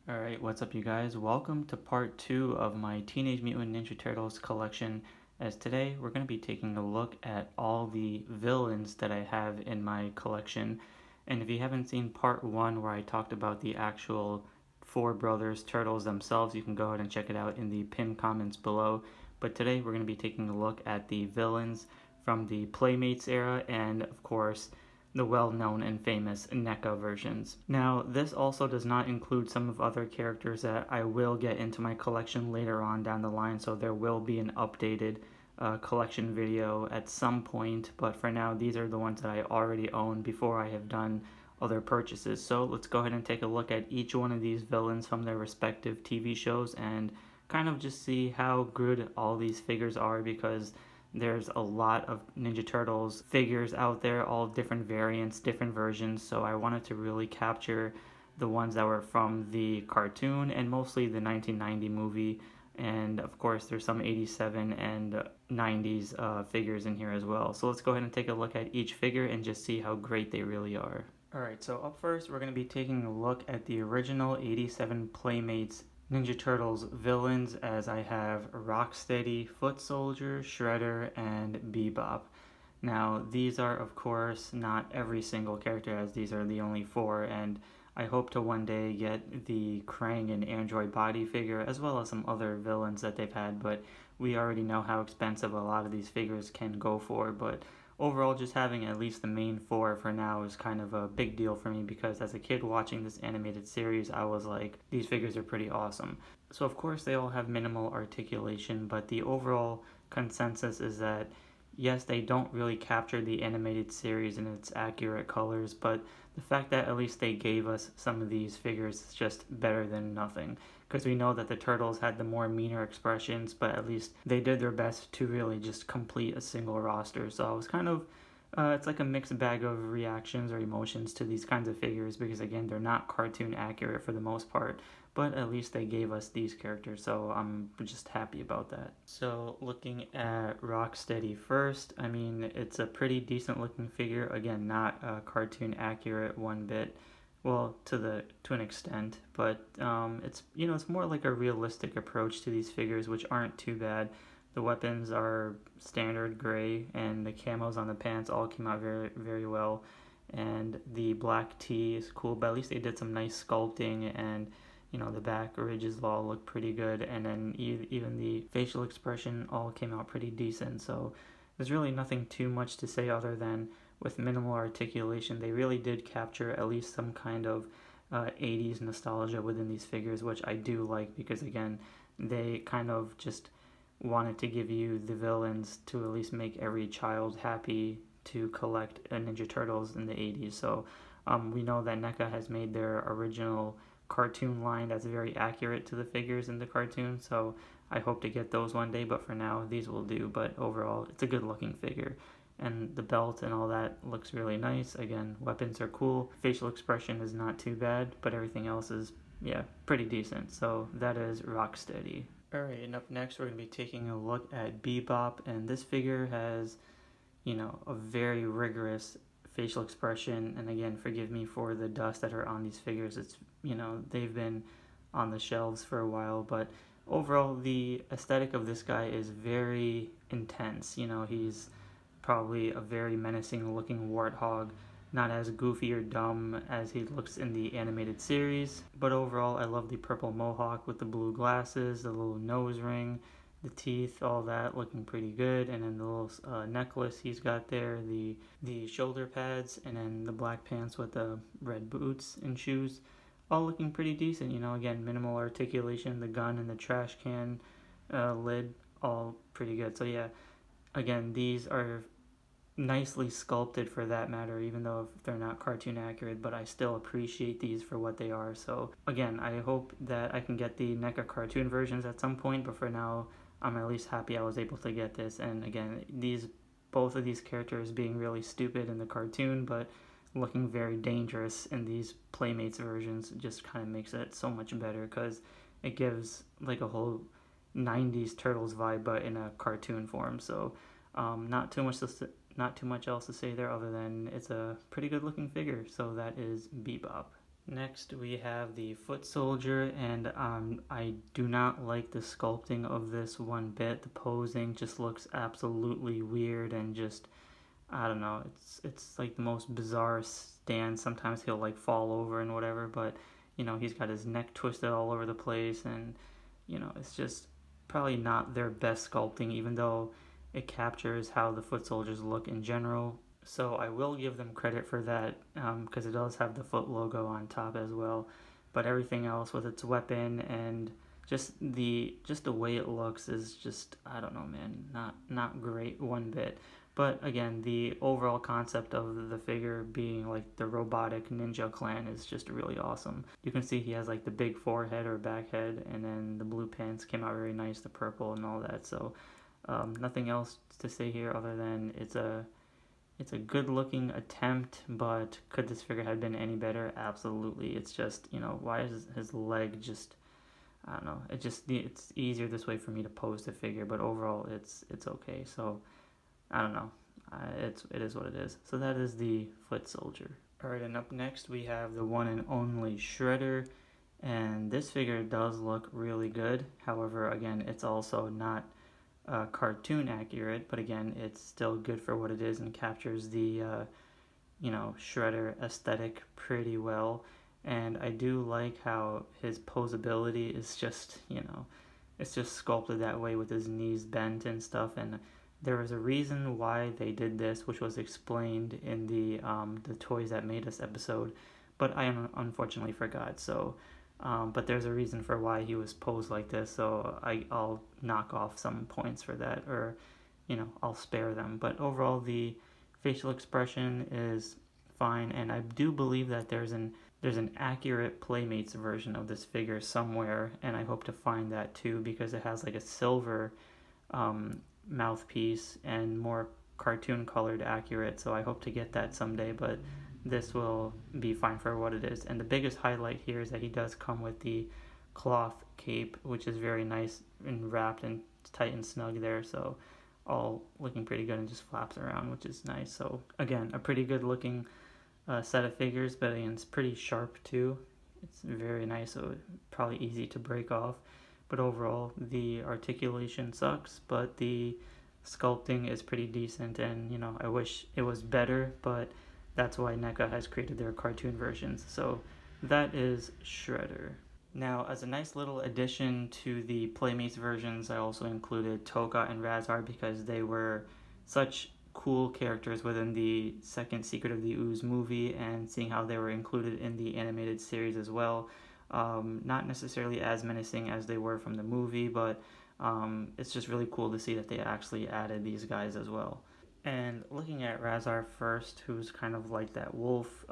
Alright, what's up you guys? Welcome to part 2 of my Teenage Mutant Ninja Turtles collection, as today we're going to be taking a look at all the villains that I have in my collection. And if you haven't seen part 1 where I talked about the actual four brothers turtles themselves, you can go ahead and check it out in the pinned comments below. But today we're going to be taking a look at the villains from the Playmates era and of course the well-known and famous Neca versions. Now, this also does not include some of other characters that I will get into my collection later on down the line, so there will be an updated collection video at some point, but for now, these are the ones that I already own before I have done other purchases. So let's go ahead and take a look at each one of these villains from their respective TV shows and kind of just see how good all these figures are, because there's a lot of Ninja Turtles figures out there, all different variants, different versions, so I wanted to really capture the ones that were from the cartoon and mostly the 1990 movie, and of course there's some 87 and 90s figures in here as well. So let's go ahead and take a look at each figure and just see how great they really are. Alright, so up first we're going to be taking a look at the original 87 Playmates Ninja Turtles villains, as I have Rocksteady, Foot Soldier, Shredder, and Bebop. Now, these are, of course, not every single character, as these are the only four, and I hope to one day get the Krang and Android body figure, as well as some other villains that they've had, but we already know how expensive a lot of these figures can go for, but overall, just having at least the main four for now is kind of a big deal for me, because as a kid watching this animated series, I was like, these figures are pretty awesome. So of course they all have minimal articulation, but the overall consensus is that yes, they don't really capture the animated series in its accurate colors, but the fact that at least they gave us some of these figures is just better than nothing, because we know that the turtles had the more meaner expressions, but at least they did their best to really just complete a single roster. So I was kind of it's like a mixed bag of reactions or emotions to these kinds of figures, because again, they're not cartoon accurate for the most part, but at least they gave us these characters, so I'm just happy about that. So looking at Rocksteady first, I mean, it's a pretty decent looking figure. Again, not cartoon accurate one bit, well, to an extent, but it's, you know, it's more like a realistic approach to these figures, which aren't too bad. The weapons are standard gray, and the camos on the pants all came out very, very well. And the black tee is cool, but at least they did some nice sculpting, and you know, the back ridges all look pretty good. And then even the facial expression all came out pretty decent. So there's really nothing too much to say other than with minimal articulation, they really did capture at least some kind of 80s nostalgia within these figures, which I do like, because again, they kind of just wanted to give you the villains to at least make every child happy to collect Ninja Turtles in the 80s. So we know that NECA has made their original cartoon line that's very accurate to the figures in the cartoon, so I hope to get those one day, but for now these will do. But overall, it's a good looking figure, and the belt and all that looks really nice. Again, weapons are cool, facial expression is not too bad, but everything else is, yeah, pretty decent. So that is Rocksteady. Alright, and up next we're going to be taking a look at Bebop, and this figure has, you know, a very rigorous facial expression, and again, forgive me for the dust that are on these figures. It's, you know, they've been on the shelves for a while, but overall the aesthetic of this guy is very intense. You know, he's probably a very menacing looking warthog, not as goofy or dumb as he looks in the animated series, but overall I love the purple mohawk with the blue glasses, the little nose ring, the teeth, all that looking pretty good, and then the little necklace he's got there, the shoulder pads, and then the black pants with the red boots and shoes, all looking pretty decent. You know, again, minimal articulation, the gun and the trash can lid, all pretty good. So yeah, again, these are nicely sculpted for that matter, even though they're not cartoon accurate, but I still appreciate these for what they are. So again, I hope that I can get the NECA cartoon versions at some point, but for now I'm at least happy I was able to get this. And again, both of these characters being really stupid in the cartoon, but looking very dangerous in these Playmates versions just kind of makes it so much better, because it gives like a whole 90s Turtles vibe, but in a cartoon form. So not too much else to say there, other than it's a pretty good looking figure. So that is Bebop. Next, we have the foot soldier, and I do not like the sculpting of this one bit. The posing just looks absolutely weird and just, I don't know. It's like the most bizarre stance. Sometimes he'll like fall over and whatever, but he's got his neck twisted all over the place, and it's just probably not their best sculpting, even though it captures how the foot soldiers look in general. So I will give them credit for that because it does have the foot logo on top as well. But everything else with its weapon and just the way it looks is just, I don't know, man, not great one bit. But again, the overall concept of the figure being like the robotic ninja clan is just really awesome. You can see he has like the big forehead or back head, and then the blue pants came out very nice, the purple and all that. So nothing else to say here other than it's a good looking attempt, but could this figure have been any better? Absolutely. It's just, why is his leg just, I don't know. It's easier this way for me to pose the figure, but overall it's okay. So I don't know. It is what it is. So that is the foot soldier. Alright, and up next we have the one and only Shredder, and this figure does look really good. However, again, it's also not cartoon accurate, but again, it's still good for what it is and captures the Shredder aesthetic pretty well. And I do like how his posability is just it's just sculpted that way with his knees bent and stuff. And there was a reason why they did this, which was explained in the Toys That Made Us episode, but I unfortunately forgot. So but there's a reason for why he was posed like this, so I'll knock off some points for that, or I'll spare them. But overall, the facial expression is fine, and I do believe that there's an accurate Playmates version of this figure somewhere, and I hope to find that too, because it has like a silver mouthpiece and more cartoon colored accurate, so I hope to get that someday, but this will be fine for what it is. And the biggest highlight here is that he does come with the cloth cape, which is very nice and wrapped and tight and snug there, so all looking pretty good and just flaps around, which is nice. So again, a pretty good looking set of figures, but again, it's pretty sharp too. It's very nice, so probably easy to break off. But overall, the articulation sucks, but the sculpting is pretty decent, and I wish it was better, but that's why NECA has created their cartoon versions. So that is Shredder. Now, as a nice little addition to the Playmates versions, I also included Tokka and Rahzar because they were such cool characters within the second Secret of the Ooze movie, and seeing how they were included in the animated series as well. Not necessarily as menacing as they were from the movie, but it's just really cool to see that they actually added these guys as well. And looking at Rahzar first, who's kind of like that wolf,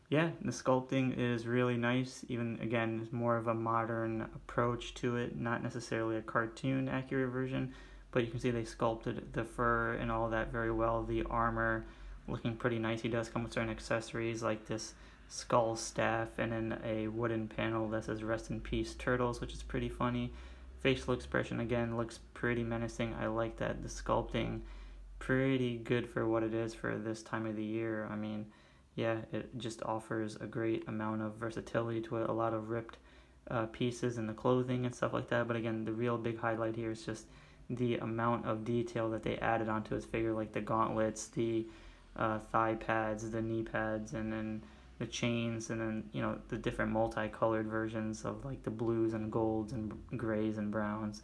yeah, the sculpting is really nice. Even, again, it's more of a modern approach to it, not necessarily a cartoon accurate version, but you can see they sculpted the fur and all that very well. The armor looking pretty nice. He does come with certain accessories like this skull staff and then a wooden panel that says "Rest in Peace Turtles," which is pretty funny. Facial expression, again, looks pretty menacing. I like that. The sculpting, pretty good for what it is for this time of the year. I mean, yeah, it just offers a great amount of versatility to it. A lot of ripped pieces in the clothing and stuff like that. But again, the real big highlight here is just the amount of detail that they added onto his figure, like the gauntlets, the thigh pads, the knee pads, and then the chains, and then the different multicolored versions of like the blues and golds and grays and browns.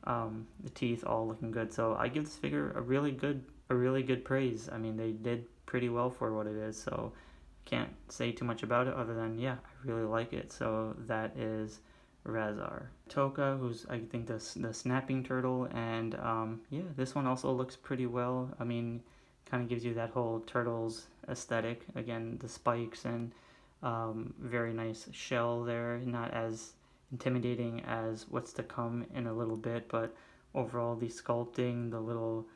The teeth all looking good. So I give this figure a really good praise. I mean, they did pretty well for what it is, so can't say too much about it other than, yeah, I really like it. So that is Rahzar. Tokka, who's I think the snapping turtle, and yeah, this one also looks pretty well. I mean, kind of gives you that whole Turtles aesthetic. Again, the spikes and very nice shell there, not as intimidating as what's to come in a little bit, but overall the sculpting, the little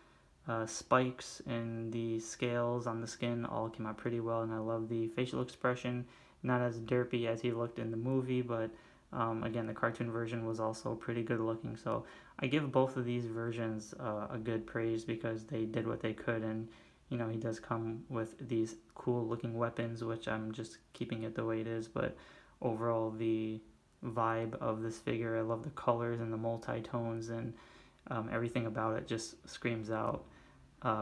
spikes and the scales on the skin all came out pretty well, and I love the facial expression. Not as derpy as he looked in the movie, but again, the cartoon version was also pretty good looking. So I give both of these versions a good praise because they did what they could, and You know, he does come with these cool looking weapons, which I'm just keeping it the way it is, but overall the vibe of this figure, I love the colors and the multi-tones, and everything about it just screams out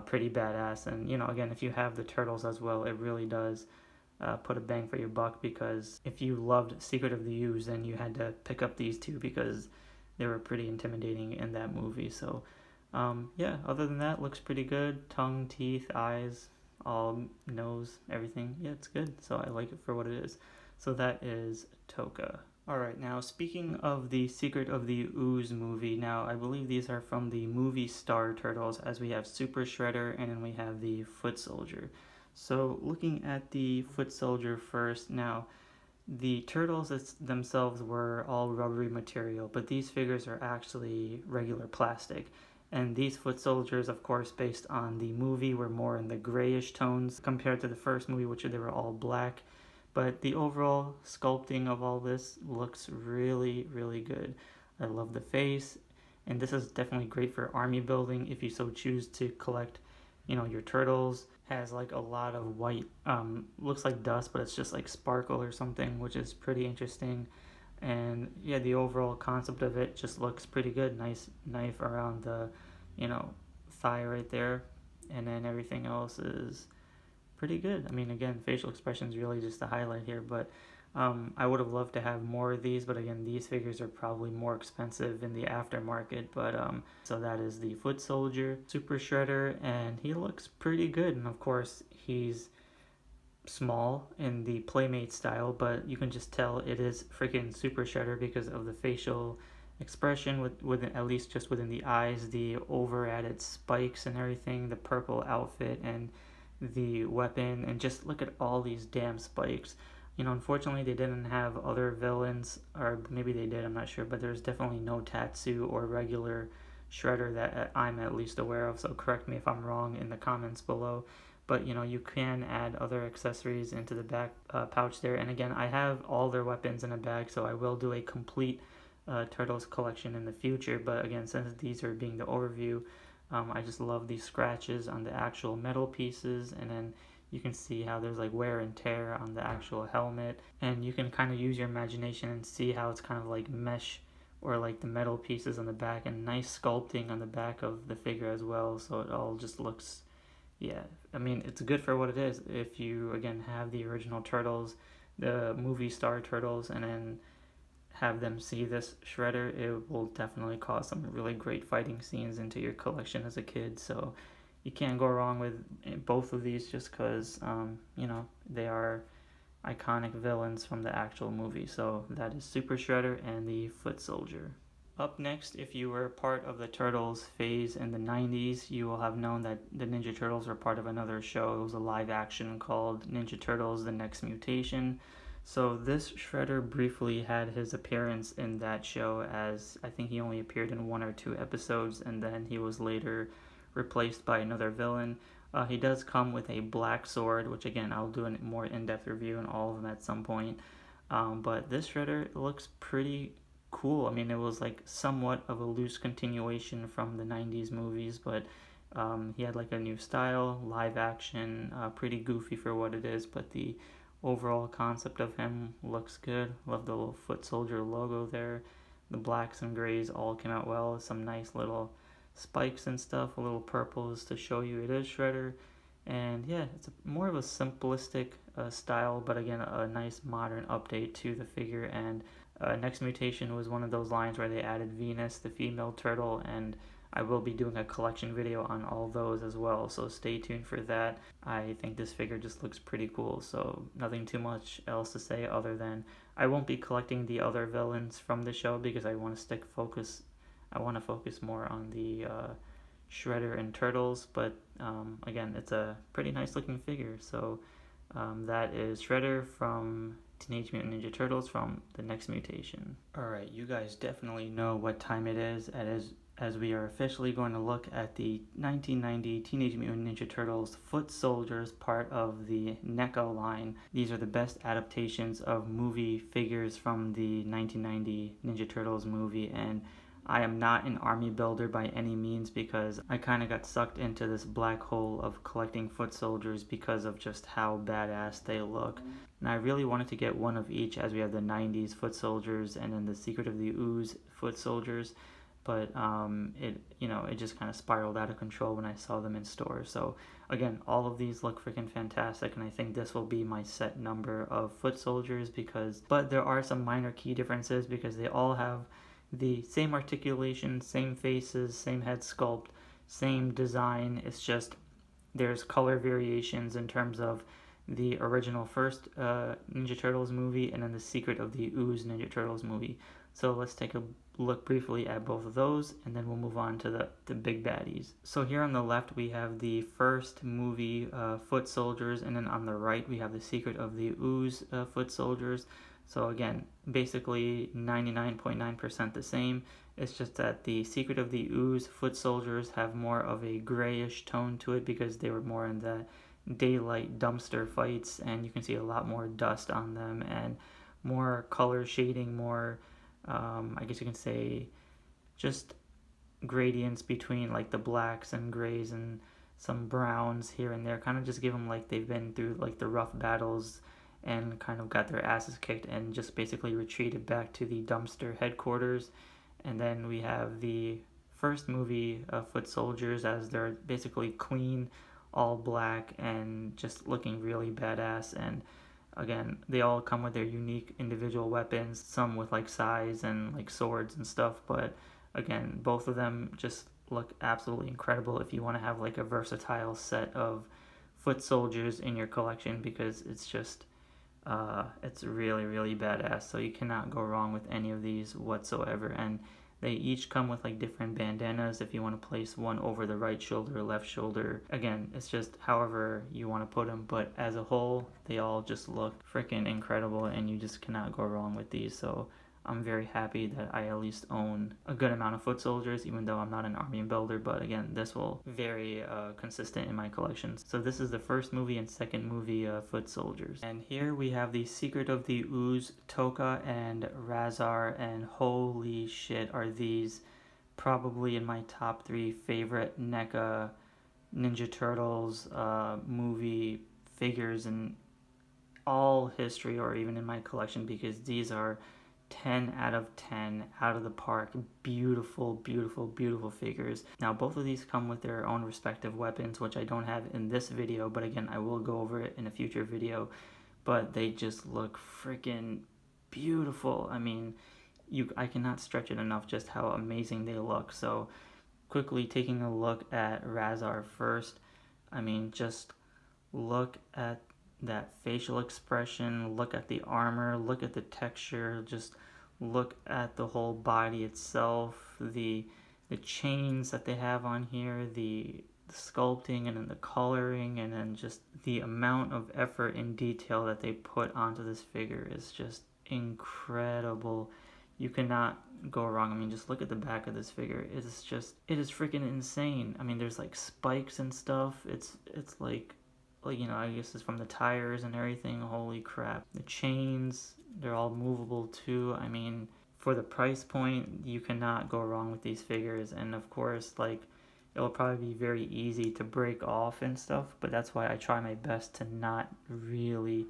pretty badass. And you know, again, if you have the turtles as well, it really does put a bang for your buck, because if you loved Secret of the Ooze, then you had to pick up these two because they were pretty intimidating in that movie. So yeah, other than that, looks pretty good. Tongue, teeth, eyes, all nose, everything. Yeah, it's good. So I like it for what it is. So that is Tokka. Alright, now speaking of the Secret of the Ooze movie, now I believe these are from the movie Star Turtles, as we have Super Shredder and then we have the Foot Soldier. So looking at the Foot Soldier first, now the turtles themselves were all rubbery material, but these figures are actually regular plastic. And these foot soldiers, of course, based on the movie, were more in the grayish tones compared to the first movie, which they were all black. But the overall sculpting of all this looks really, really good. I love the face, and this is definitely great for army building if you so choose to collect, you know, your turtles. Has like a lot of white, looks like dust, but it's just like sparkle or something, which is pretty interesting. And yeah, the overall concept of it just looks pretty good. Nice knife around the, you know, thigh right there, and then everything else is pretty good. I mean, again, facial expression is really just the highlight here, but I would have loved to have more of these, but again, these figures are probably more expensive in the aftermarket. But so that is the Foot Soldier, Super Shredder, and he looks pretty good. And of course, he's small in the Playmate style, but you can just tell it is freaking Super Shredder because of the facial expression with at least just within the eyes, the over added spikes and everything, the purple outfit and the weapon, and just look at all these damn spikes. You know, unfortunately they didn't have other villains, or maybe they did, I'm not sure, but there's definitely no Tatsu or regular Shredder that I'm at least aware of, so correct me if I'm wrong in the comments below. But you know, you can add other accessories into the back pouch there. And again, I have all their weapons in a bag, so I will do a complete Turtles collection in the future. But again, since these are being the overview, I just love these scratches on the actual metal pieces, and then you can see how there's like wear and tear on the actual helmet, and you can kind of use your imagination and see how it's kind of like mesh or like the metal pieces on the back, and nice sculpting on the back of the figure as well. So it all just looks, yeah, I mean, it's good for what it is. If you again have the original Turtles, the movie Star Turtles, and then have them see this Shredder, it will definitely cause some really great fighting scenes into your collection as a kid. So you can't go wrong with both of these, just because you know, they are iconic villains from the actual movie. So that is Super Shredder and the Foot Soldier. Up next, if you were part of the Turtles phase in the 90s, you will have known that the Ninja Turtles were part of another show. It was a live action called Ninja Turtles: The Next Mutation. So this Shredder briefly had his appearance in that show, as I think he only appeared in 1 or 2 episodes, and then he was later replaced by another villain. He does come with a black sword, which again, I'll do a more in-depth review on all of them at some point. But this Shredder looks pretty cool. I mean, it was like somewhat of a loose continuation from the 90s movies, but he had like a new style, live action, pretty goofy for what it is, but the overall concept of him looks good. Love the little Foot Soldier logo there. The blacks and grays all came out well. Some nice little spikes and stuff, a little purples to show you it is Shredder. And yeah, it's more of a simplistic style, but again, a nice modern update to the figure. And Next Mutation was one of those lines where they added Venus, the female turtle, and I will be doing a collection video on all those as well, so stay tuned for that. I think this figure just looks pretty cool, so nothing too much else to say other than I won't be collecting the other villains from the show because I want to focus more on the Shredder and Turtles, but again, it's a pretty nice looking figure. So that is Shredder from Teenage Mutant Ninja Turtles from the Next Mutation. Alright, you guys definitely know what time it is, as we are officially going to look at the 1990 Teenage Mutant Ninja Turtles Foot Soldiers, part of the Neca line. These are the best adaptations of movie figures from the 1990 Ninja Turtles movie, and I am not an army builder by any means because I kind of got sucked into this black hole of collecting foot soldiers because of just how badass they look. And I really wanted to get one of each, as we have the 90s foot soldiers and then the Secret of the Ooze foot soldiers. But it just kind of spiraled out of control when I saw them in stores. So again, all of these look freaking fantastic, and I think this will be my set number of foot soldiers but there are some minor key differences because they all have the same articulation, same faces, same head sculpt, same design. It's just there's color variations in terms of the original first Ninja Turtles movie and then the Secret of the Ooze Ninja Turtles movie. So let's take a look briefly at both of those, and then we'll move on to the big baddies. So here on the left we have the first movie foot soldiers, and then on the right we have the Secret of the Ooze foot soldiers. So again, basically 99.9% the same. It's just that the Secret of the Ooze foot soldiers have more of a grayish tone to it because they were more in the daylight dumpster fights, and you can see a lot more dust on them and more color shading, more I guess you can say just gradients between like the blacks and grays and some browns here and there, kind of just give them like they've been through like the rough battles and kind of got their asses kicked and just basically retreated back to the dumpster headquarters. And then we have the first movie foot soldiers, as they're basically clean, all black, and just looking really badass. And again, they all come with their unique individual weapons, some with like sais and like swords and stuff, but again, both of them just look absolutely incredible if you want to have like a versatile set of foot soldiers in your collection, because it's just it's really, really badass. So you cannot go wrong with any of these whatsoever. And they each come with like different bandanas if you want to place one over the right shoulder, left shoulder. Again, it's just however you want to put them, but as a whole, they all just look freaking incredible, and you just cannot go wrong with these. So I'm very happy that I at least own a good amount of foot soldiers, even though I'm not an army builder. But again, this will very consistent in my collections. So this is the first movie and second movie foot soldiers. And here we have the Secret of the Ooze, Tokka and Rahzar, and holy shit, are these probably in my top 3 favorite NECA Ninja Turtles movie figures in all history, or even in my collection, because these are 10 out of 10 out of the park. Beautiful, beautiful, beautiful figures. Now both of these come with their own respective weapons, which I don't have in this video, but again, I will go over it in a future video. But they just look freaking beautiful. I mean, I cannot stretch it enough just how amazing they look. So quickly taking a look at Rahzar first, I mean, just look at that facial expression, look at the armor, look at the texture, just look at the whole body itself, the chains that they have on here, the sculpting, and then the coloring, and then just the amount of effort and detail that they put onto this figure is just incredible. You cannot go wrong. I mean, just look at the back of this figure. It is freaking insane. I mean, there's like spikes and stuff. It's like, I guess it's from the tires and everything. Holy crap. The chains, they're all movable too. I mean, for the price point, you cannot go wrong with these figures. And of course, like, it'll probably be very easy to break off and stuff, but that's why I try my best to not really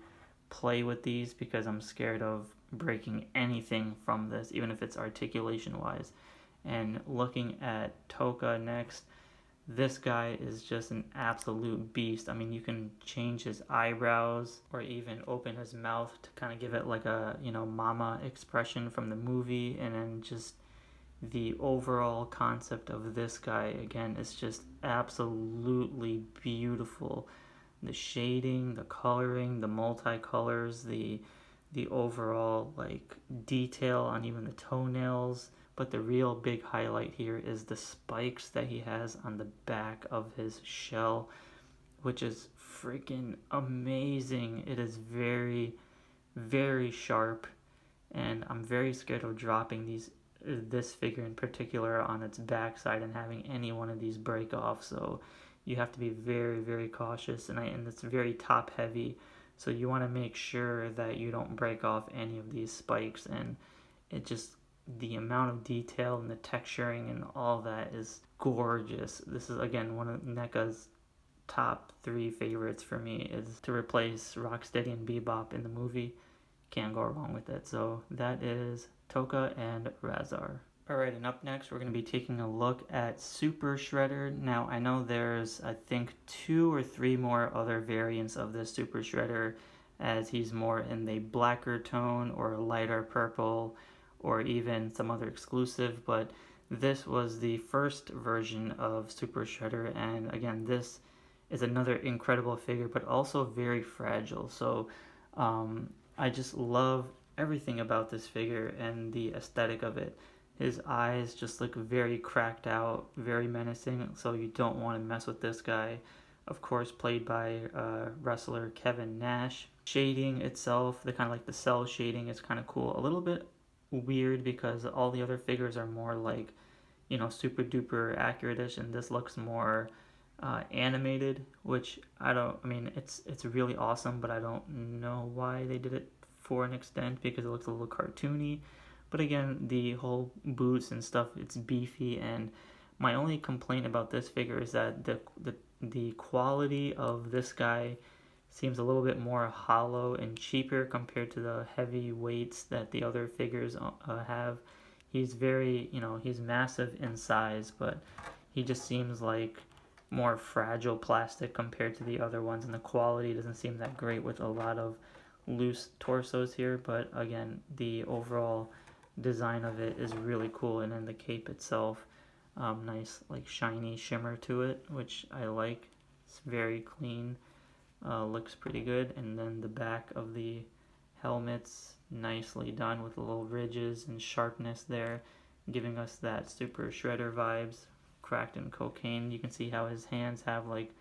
play with these, because I'm scared of breaking anything from this, even if it's articulation wise. And looking at Tokka next, this guy is just an absolute beast. I mean, you can change his eyebrows or even open his mouth to kind of give it like a, mama expression from the movie. And then just the overall concept of this guy, again, is just absolutely beautiful. The shading, the coloring, the multicolors, the overall like detail on even the toenails. But the real big highlight here is the spikes that he has on the back of his shell, which is freaking amazing. It is very, very sharp, and I'm very scared of dropping this figure in particular on its backside and having any one of these break off. So you have to be very, very cautious, and it's very top heavy. So you want to make sure that you don't break off any of these spikes, and it just the amount of detail and the texturing and all that is gorgeous. This is again one of NECA's top 3 favorites for me, is to replace Rocksteady and Bebop in the movie. Can't go wrong with it. So that is Tokka and Rahzar. Alright, and up next we're going to be taking a look at Super Shredder. Now I know there's I think 2 or 3 more other variants of this Super Shredder, as he's more in the blacker tone or a lighter purple or even some other exclusive, but this was the first version of Super Shredder, and again this is another incredible figure but also very fragile. So I just love everything about this figure and the aesthetic of it. His eyes just look very cracked out, very menacing, so you don't want to mess with this guy. Of course, played by wrestler Kevin Nash. Shading itself, the kind of like the cell shading is kind of cool. A little bit weird because all the other figures are more like, super duper accurate-ish, and this looks more animated, which it's really awesome, but I don't know why they did it for an extent, because it looks a little cartoony. But again, the whole boots and stuff, it's beefy, and my only complaint about this figure is that the quality of this guy seems a little bit more hollow and cheaper compared to the heavy weights that the other figures have. He's very, he's massive in size, but he just seems like more fragile plastic compared to the other ones, and the quality doesn't seem that great with a lot of loose torsos here. But again, the overall design of it is really cool, and then the cape itself, nice like shiny shimmer to it, which I like. It's very clean, looks pretty good. And then the back of the helmet's nicely done with little ridges and sharpness there, giving us that Super Shredder vibes, cracked in cocaine. You can see how his hands have like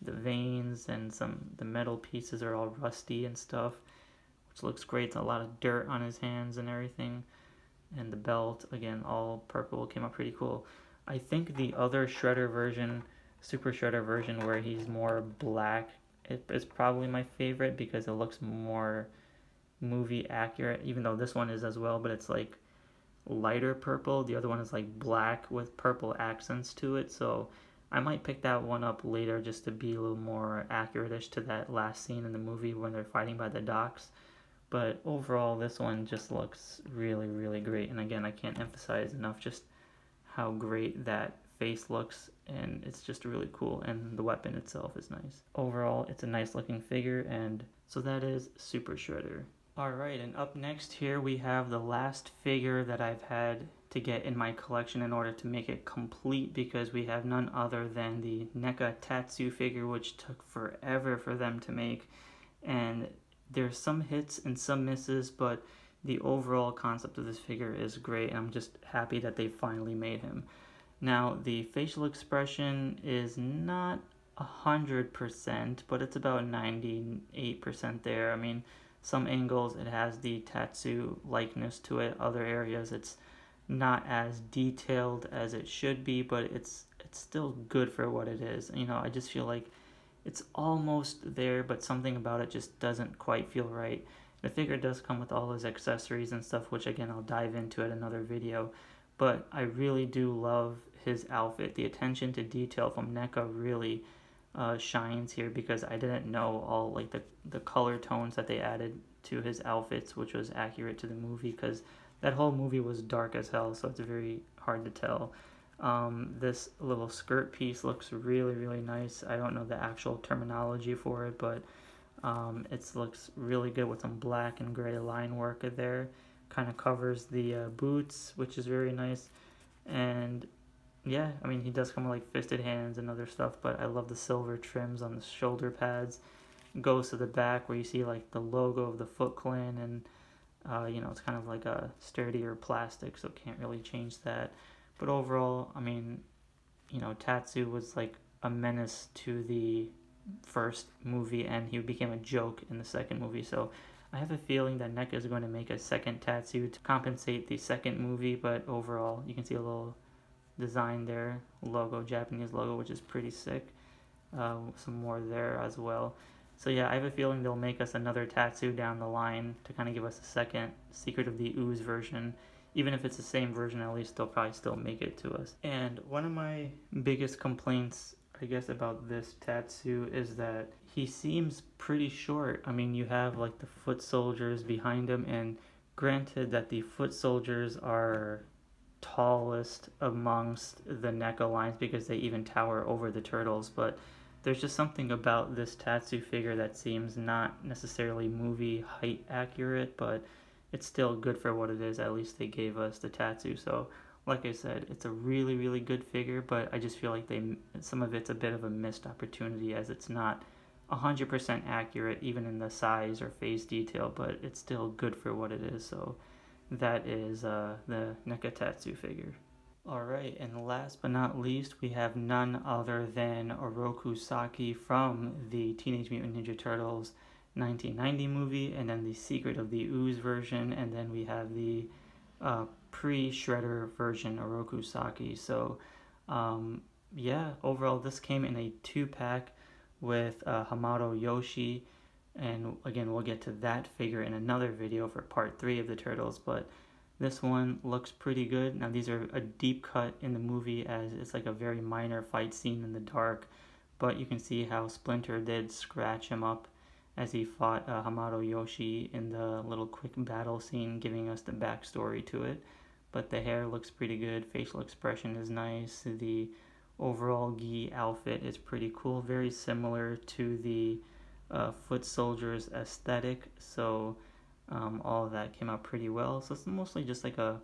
the veins, and the metal pieces are all rusty and stuff, which looks great. A lot of dirt on his hands and everything. And the belt, again, all purple, came out pretty cool. I think the other Shredder version, Super Shredder version, where he's more black, is probably my favorite because it looks more movie accurate, even though this one is as well, but it's like lighter purple. The other one is like black with purple accents to it, so I might pick that one up later just to be a little more accurate-ish to that last scene in the movie when they're fighting by the docks. But overall, this one just looks really, really great. And again, I can't emphasize enough just how great that face looks, and it's just really cool. And the weapon itself is nice. Overall, it's a nice looking figure, and so that is Super Shredder. Alright, and up next here we have the last figure that I've had to get in my collection in order to make it complete, because we have none other than the Neca Tatsu figure, which took forever for them to make. And there's some hits and some misses, but the overall concept of this figure is great, and I'm just happy that they finally made him. Now, the facial expression is not 100%, but it's about 98% there. I mean, some angles it has the Tatsu likeness to it. Other areas it's not as detailed as it should be, but it's still good for what it is. I just feel like it's almost there, but something about it just doesn't quite feel right. The figure does come with all his accessories and stuff, which again I'll dive into in another video, but I really do love his outfit. The attention to detail from NECA really shines here, because I didn't know all like the color tones that they added to his outfits, which was accurate to the movie, because that whole movie was dark as hell, so it's very hard to tell. This little skirt piece looks really, really nice. I don't know the actual terminology for it, but it looks really good with some black and gray line work there. Kind of covers the boots, which is very nice. And yeah, I mean, he does come with like fisted hands and other stuff, but I love the silver trims on the shoulder pads. Goes to the back where you see like the logo of the Foot Clan, and it's kind of like a sturdier plastic, so can't really change that. But overall, I mean, Tatsu was like a menace to the first movie, and he became a joke in the second movie. So I have a feeling that NECA is going to make a second Tatsu to compensate the second movie. But overall, you can see a little design there, logo, Japanese logo, which is pretty sick. Some more there as well. So yeah, I have a feeling they'll make us another Tatsu down the line to kind of give us a second Secret of the Ooze version, even if it's the same version, at least they'll probably still make it to us. And one of my biggest complaints, I guess, about this Tatsu is that he seems pretty short. I mean, you have like the foot soldiers behind him, and granted that the foot soldiers are tallest amongst the NECA lines because they even tower over the turtles, but there's just something about this Tatsu figure that seems not necessarily movie height accurate, but it's still good for what it is. At least they gave us the Tatsu. So like I said, it's a really, really good figure, but I just feel like some of it's a bit of a missed opportunity, as it's not 100% accurate even in the size or face detail, but it's still good for what it is. So that is the Neca Tatsu figure. Alright, and last but not least, we have none other than Oroku Saki from the Teenage Mutant Ninja Turtles 1990 movie, and then the Secret of the Ooze version, and then we have the pre-Shredder version Oroku Saki. So yeah, overall this came in a 2-pack with Hamato Yoshi, and again we'll get to that figure in another video for part 3 of the Turtles, but this one looks pretty good. Now these are a deep cut in the movie, as it's like a very minor fight scene in the dark, but you can see how Splinter did scratch him up as he fought Hamato Yoshi in the little quick battle scene, giving us the backstory to it. But the hair looks pretty good, facial expression is nice, the overall gi outfit is pretty cool, very similar to the foot soldiers aesthetic, so all of that came out pretty well. So it's mostly just like a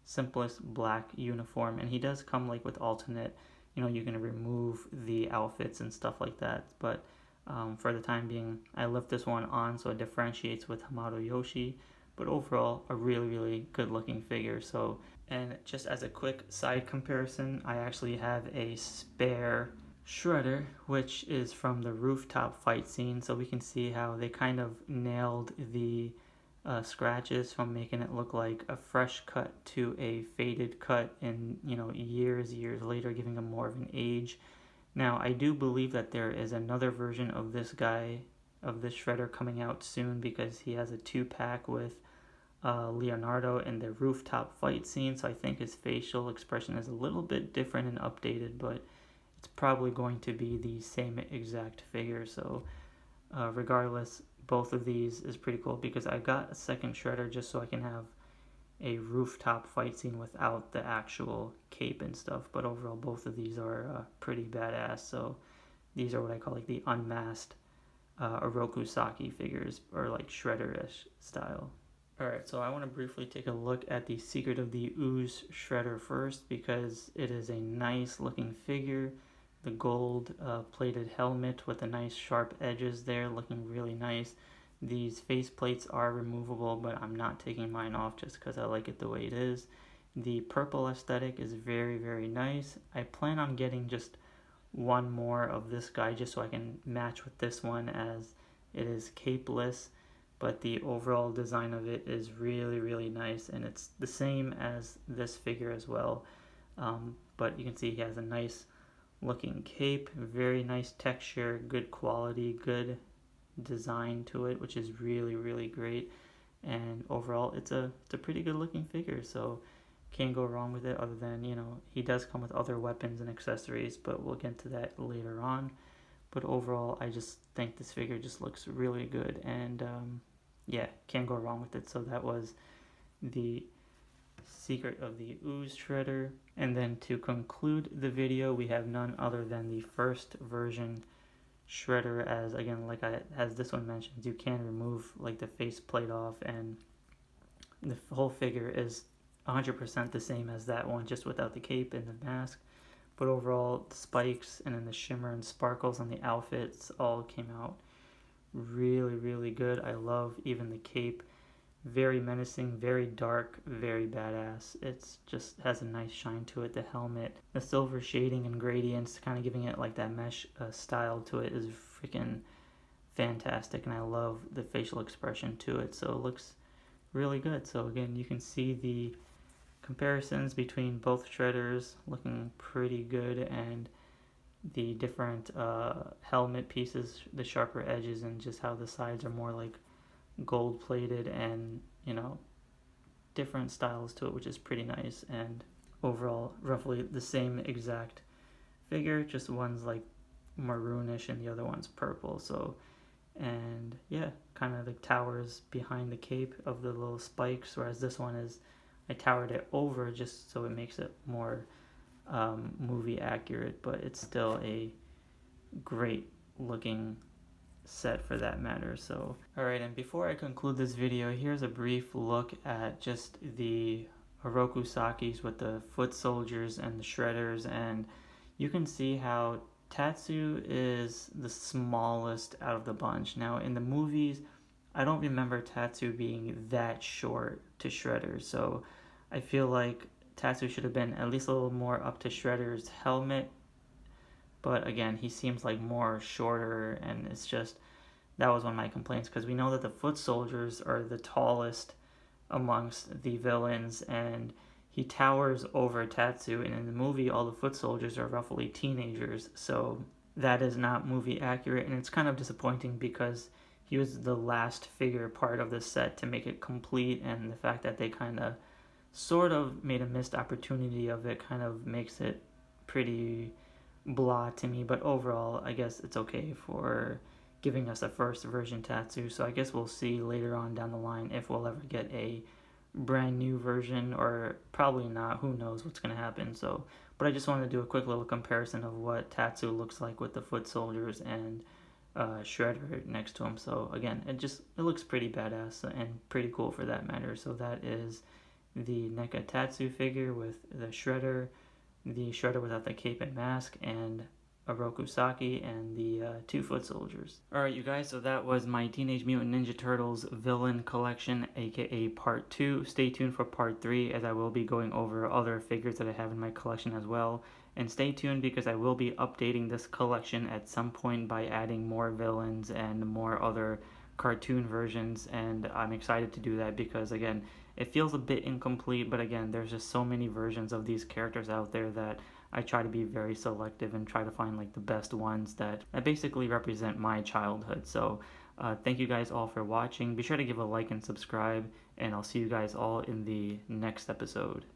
simplest black uniform, and he does come like with alternate, you can remove the outfits and stuff like that, but for the time being I left this one on so it differentiates with Hamato Yoshi. But overall a really, really good looking figure. So, and just as a quick side comparison, I actually have a spare Shredder, which is from the rooftop fight scene, so we can see how they kind of nailed the scratches from making it look like a fresh cut to a faded cut, and years later, giving him more of an age. Now I do believe that there is another version of this Shredder coming out soon, because he has a 2-pack with Leonardo in the rooftop fight scene, so I think his facial expression is a little bit different and updated, but it's probably going to be the same exact figure. So regardless, both of these is pretty cool, because I got a second Shredder just so I can have a rooftop fight scene without the actual cape and stuff. But overall, both of these are pretty badass. So these are what I call like the unmasked Oroku Saki figures, or like Shredder-ish style. Alright, so I want to briefly take a look at the Secret of the Ooze Shredder first, because it is a nice looking figure. The gold plated helmet with the nice sharp edges there, looking really nice. These face plates are removable, but I'm not taking mine off just because I like it the way it is. The purple aesthetic is very, very nice. I plan on getting just one more of this guy just so I can match with this one, as it is capeless, but the overall design of it is really, really nice, and it's the same as this figure as well. But you can see he has a nice looking cape, very nice texture, good quality, good design to it, which is really, really great. And overall it's a pretty good looking figure, so can't go wrong with it, other than he does come with other weapons and accessories, but we'll get to that later on. But overall I just think this figure just looks really good, and yeah, can't go wrong with it. So that was the Secret of the Ooze Shredder. And then to conclude the video, we have none other than the first version Shredder, as again, as this one mentions, you can remove like the face plate off, and the whole figure is 100% the same as that one, just without the cape and the mask. But overall, the spikes and then the shimmer and sparkles on the outfits all came out really, really good. I love even the cape. Very menacing, very dark, very badass. It's just has a nice shine to it. The helmet, the silver shading and gradients, kind of giving it like that mesh style to it, is freaking fantastic, and I love the facial expression to it, so it looks really good. So again, you can see the comparisons between both Shredders looking pretty good, and the different helmet pieces, the sharper edges, and just how the sides are more like gold plated and different styles to it, which is pretty nice. And overall, roughly the same exact figure, just one's like maroonish and the other one's purple. So, and yeah, kind of like towers behind the cape of the little spikes, whereas this one is, I towered it over just so it makes it more movie accurate, but it's still a great looking set for that matter. So alright, and before I conclude this video, here's a brief look at just the Oroku Sakis with the foot soldiers and the shredders, and you can see how Tatsu is the smallest out of the bunch. Now in the movies, I don't remember Tatsu being that short to Shredder, so I feel like Tatsu should have been at least a little more up to Shredder's helmet. But again, he seems like more shorter, and it's just, that was one of my complaints, because we know that the foot soldiers are the tallest amongst the villains, and he towers over Tatsu, and in the movie all the foot soldiers are roughly teenagers, so that is not movie accurate, and it's kind of disappointing because he was the last figure part of the set to make it complete, and the fact that they kind of sort of made a missed opportunity of it kind of makes it pretty blah to me. But overall, I guess it's okay for giving us a first version Tatsu, so I guess we'll see later on down the line if we'll ever get a brand new version, or probably not, who knows what's going to happen. So, but I just wanted to do a quick little comparison of what Tatsu looks like with the foot soldiers and Shredder next to him. So again, it looks pretty badass and pretty cool for that matter. So that is the Neca Tatsu figure with the Shredder without the cape and mask, and Oroku Saki and the 2 foot soldiers. Alright you guys, so that was my Teenage Mutant Ninja Turtles villain collection, aka part 2. Stay tuned for part 3, as I will be going over other figures that I have in my collection as well. And stay tuned because I will be updating this collection at some point by adding more villains and more other cartoon versions, and I'm excited to do that because again, it feels a bit incomplete, but again, there's just so many versions of these characters out there that I try to be very selective and try to find like the best ones that basically represent my childhood. So thank you guys all for watching. Be sure to give a like and subscribe, and I'll see you guys all in the next episode.